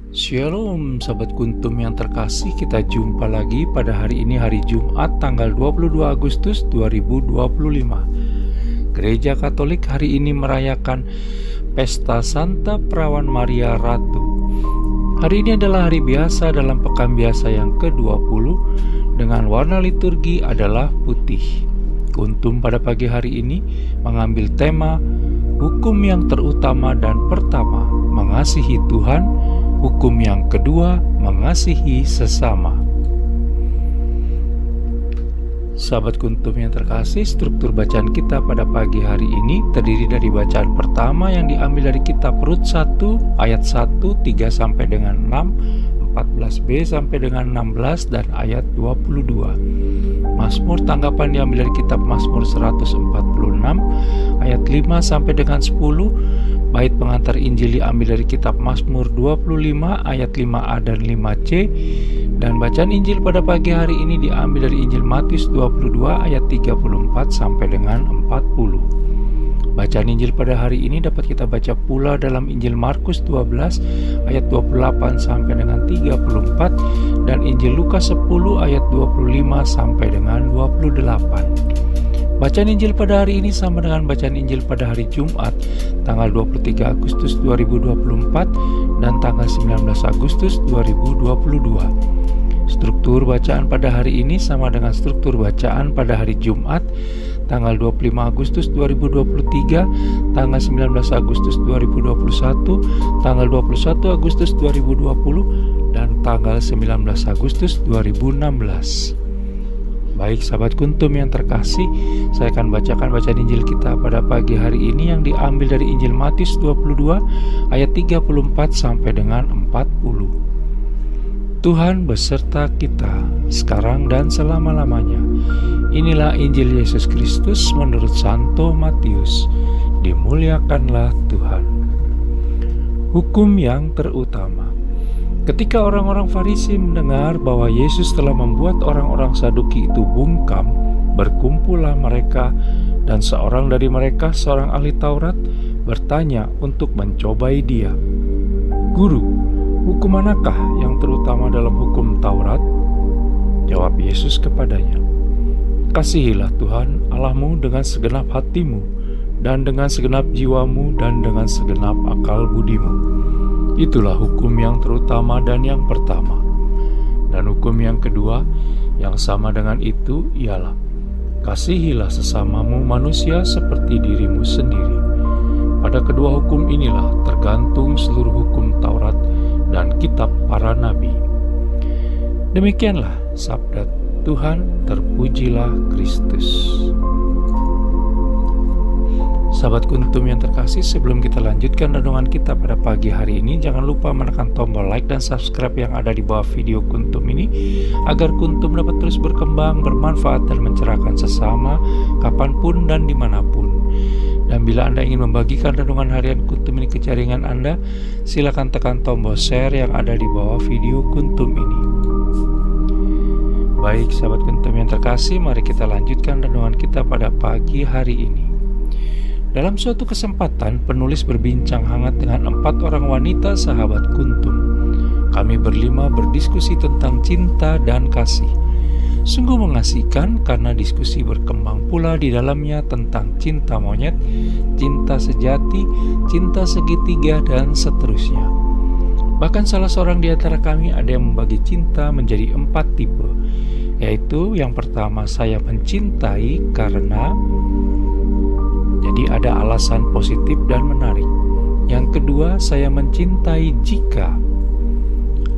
Shalom sahabat kuntum yang terkasih, kita jumpa lagi pada hari ini, hari Jumat tanggal 22 Agustus 2025. Gereja Katolik hari ini merayakan Pesta Santa Perawan Maria Ratu. Hari ini adalah hari biasa dalam pekan biasa yang ke-20 dengan warna liturgi adalah putih. Kuntum pada pagi hari ini mengambil tema hukum yang terutama dan pertama, mengasihi Tuhan. Hukum yang kedua, mengasihi sesama. Sahabat kuntum yang terkasih, struktur bacaan kita pada pagi hari ini terdiri dari bacaan pertama yang diambil dari kitab Rut 1 ayat 1, 3 sampai dengan 6, 14b sampai dengan 16 dan ayat 22. Mazmur tanggapan diambil dari kitab Mazmur 146 ayat 5 sampai dengan 10. Bait pengantar Injil diambil dari kitab Mazmur 25 ayat 5a dan 5c. Dan bacaan Injil pada pagi hari ini diambil dari Injil Matius 22 ayat 34 sampai dengan 40. Bacaan Injil pada hari ini dapat kita baca pula dalam Injil Markus 12 ayat 28 sampai dengan 34 dan Injil Lukas 10 ayat 25 sampai dengan 28. Bacaan Injil pada hari ini sama dengan bacaan Injil pada hari Jumat tanggal 23 Agustus 2024 dan tanggal 19 Agustus 2022. Struktur bacaan pada hari ini sama dengan struktur bacaan pada hari Jumat tanggal 25 Agustus 2023, tanggal 19 Agustus 2021, tanggal 21 Agustus 2020 dan tanggal 19 Agustus 2016. Baik sahabat kuntum yang terkasih, saya akan bacakan bacaan Injil kita pada pagi hari ini yang diambil dari Injil Matius 22 ayat 34 sampai dengan 40. Tuhan beserta kita sekarang dan selama-lamanya. Inilah Injil Yesus Kristus menurut Santo Matius. Dimuliakanlah Tuhan. Hukum yang terutama. Ketika orang-orang Farisi mendengar bahwa Yesus telah membuat orang-orang Saduki itu bungkam, berkumpullah mereka, dan seorang dari mereka, seorang ahli Taurat, bertanya untuk mencobai dia. Guru, hukum manakah yang terutama dalam hukum Taurat? Jawab Yesus kepadanya, kasihilah Tuhan Allahmu dengan segenap hatimu, dan dengan segenap jiwamu, dan dengan segenap akal budimu. Itulah hukum yang terutama dan yang pertama. Dan hukum yang kedua yang sama dengan itu ialah, kasihilah sesamamu manusia seperti dirimu sendiri. Pada kedua hukum inilah tergantung seluruh hukum Taurat dan kitab para nabi. Demikianlah sabda Tuhan, terpujilah Kristus. Sahabat kuntum yang terkasih, sebelum kita lanjutkan renungan kita pada pagi hari ini, jangan lupa menekan tombol like dan subscribe yang ada di bawah video kuntum ini, agar kuntum dapat terus berkembang, bermanfaat, dan mencerahkan sesama, kapanpun dan dimanapun. Dan bila Anda ingin membagikan renungan harian kuntum ini ke jaringan Anda, silakan tekan tombol share yang ada di bawah video kuntum ini. Baik sahabat kuntum yang terkasih, mari kita lanjutkan renungan kita pada pagi hari ini. Dalam suatu kesempatan, penulis berbincang hangat dengan 4 orang wanita sahabat kuntum. Kami berlima berdiskusi tentang cinta dan kasih. Sungguh mengasihkan karena diskusi berkembang pula di dalamnya tentang cinta monyet, cinta sejati, cinta segitiga, dan seterusnya. Bahkan salah seorang di antara kami ada yang membagi cinta menjadi 4 tipe, yaitu yang pertama, saya mencintai karena... Jadi ada alasan positif dan menarik. Yang kedua, saya mencintai jika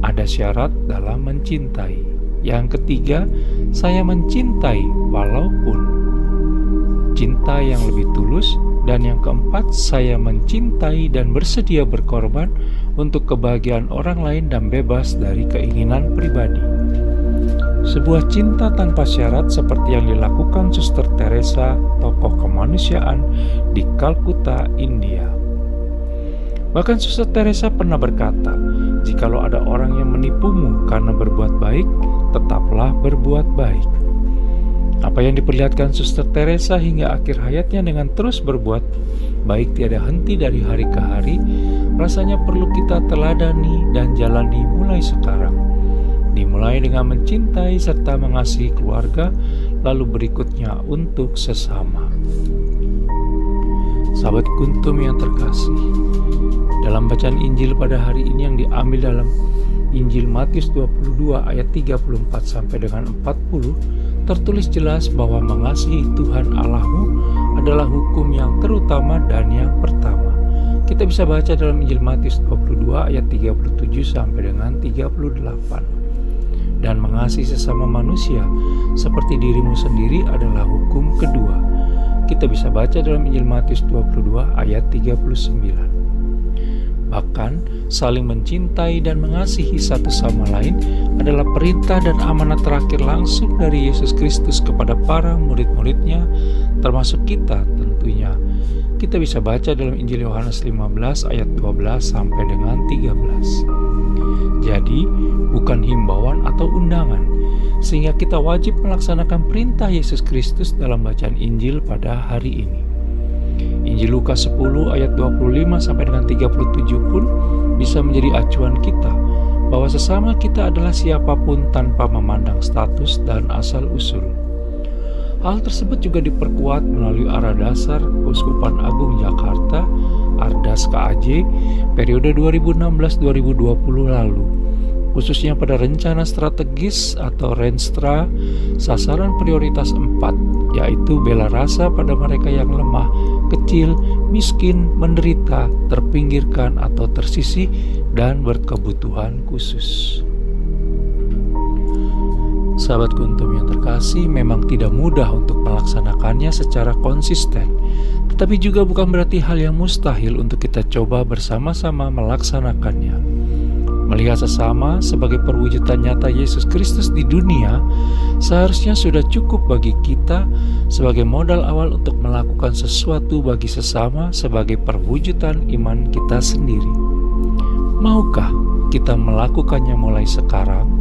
ada syarat dalam mencintai. Yang ketiga, saya mencintai walaupun cinta yang lebih tulus. Dan yang keempat, saya mencintai dan bersedia berkorban untuk kebahagiaan orang lain dan bebas dari keinginan pribadi. Sebuah cinta tanpa syarat seperti yang dilakukan Suster Teresa, tokoh kemanusiaan di Kalkuta, India. Bahkan Suster Teresa pernah berkata, jikalau ada orang yang menipumu karena berbuat baik, tetaplah berbuat baik. Apa yang diperlihatkan Suster Teresa hingga akhir hayatnya dengan terus berbuat baik tiada henti dari hari ke hari, rasanya perlu kita teladani dan jalani mulai sekarang. Dimulai dengan mencintai serta mengasihi keluarga, lalu berikutnya untuk sesama. Sahabat Kuntum yang terkasih, dalam bacaan Injil pada hari ini yang diambil dalam Injil Matius 22 ayat 34 sampai dengan 40, tertulis jelas bahwa mengasihi Tuhan Allahmu adalah hukum yang terutama dan yang pertama. Kita bisa baca dalam Injil Matius 22 ayat 37 sampai dengan 38. Dan mengasihi sesama manusia seperti dirimu sendiri adalah hukum kedua. Kita bisa baca dalam Injil Matius 22 ayat 39. Bahkan saling mencintai dan mengasihi satu sama lain adalah perintah dan amanat terakhir langsung dari Yesus Kristus kepada para murid-muridnya, termasuk kita tentunya. Kita bisa baca dalam Injil Yohanes 15 ayat 12 sampai dengan 13. Jadi, bukan himbauan atau undangan, sehingga kita wajib melaksanakan perintah Yesus Kristus dalam bacaan Injil pada hari ini. Injil Lukas 10 ayat 25 sampai dengan 37 pun bisa menjadi acuan kita bahwa sesama kita adalah siapapun tanpa memandang status dan asal-usul. Hal tersebut juga diperkuat melalui arah dasar Keuskupan Agung Jakarta Ardas KAJ periode 2016-2020 lalu, khususnya pada rencana strategis atau Renstra sasaran prioritas 4, yaitu bela rasa pada mereka yang lemah, kecil, miskin, menderita, terpinggirkan atau tersisih, dan berkebutuhan khusus. Sahabat Kuntum yang terkasih, memang tidak mudah untuk melaksanakannya secara konsisten, tetapi juga bukan berarti hal yang mustahil untuk kita coba bersama-sama melaksanakannya. Melihat sesama sebagai perwujudan nyata Yesus Kristus di dunia seharusnya sudah cukup bagi kita sebagai modal awal untuk melakukan sesuatu bagi sesama sebagai perwujudan iman kita sendiri. Maukah kita melakukannya mulai sekarang?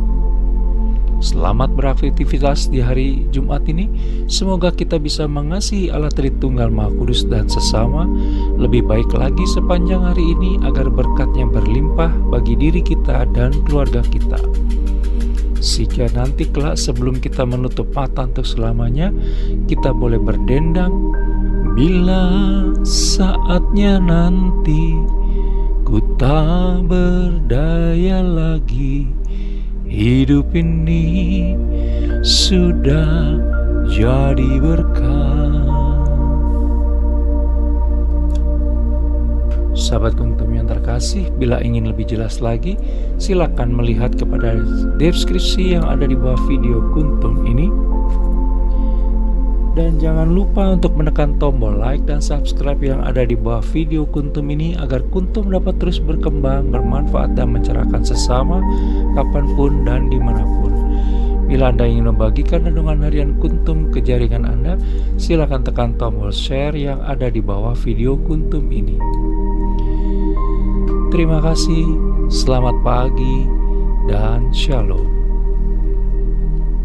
Selamat beraktivitas di hari Jumat ini. Semoga kita bisa mengasihi Allah Tritunggal Maha Kudus dan sesama lebih baik lagi sepanjang hari ini agar berkatnya berlimpah bagi diri kita dan keluarga kita. Sehingga nanti kelak sebelum kita menutup mata untuk selamanya, kita boleh berdendang, bila saatnya nanti ku tak berdaya lagi, hidup ini sudah jadi berkah. Sahabat Kuntum yang terkasih, bila ingin lebih jelas lagi, silakan melihat kepada deskripsi yang ada di bawah video Kuntum ini. Dan jangan lupa untuk menekan tombol like dan subscribe yang ada di bawah video Kuntum ini agar Kuntum dapat terus berkembang, bermanfaat dan mencerahkan sesama kapanpun dan dimanapun. Bila Anda ingin membagikan renungan harian Kuntum ke jaringan Anda, silakan tekan tombol share yang ada di bawah video Kuntum ini. Terima kasih, selamat pagi, dan shalom.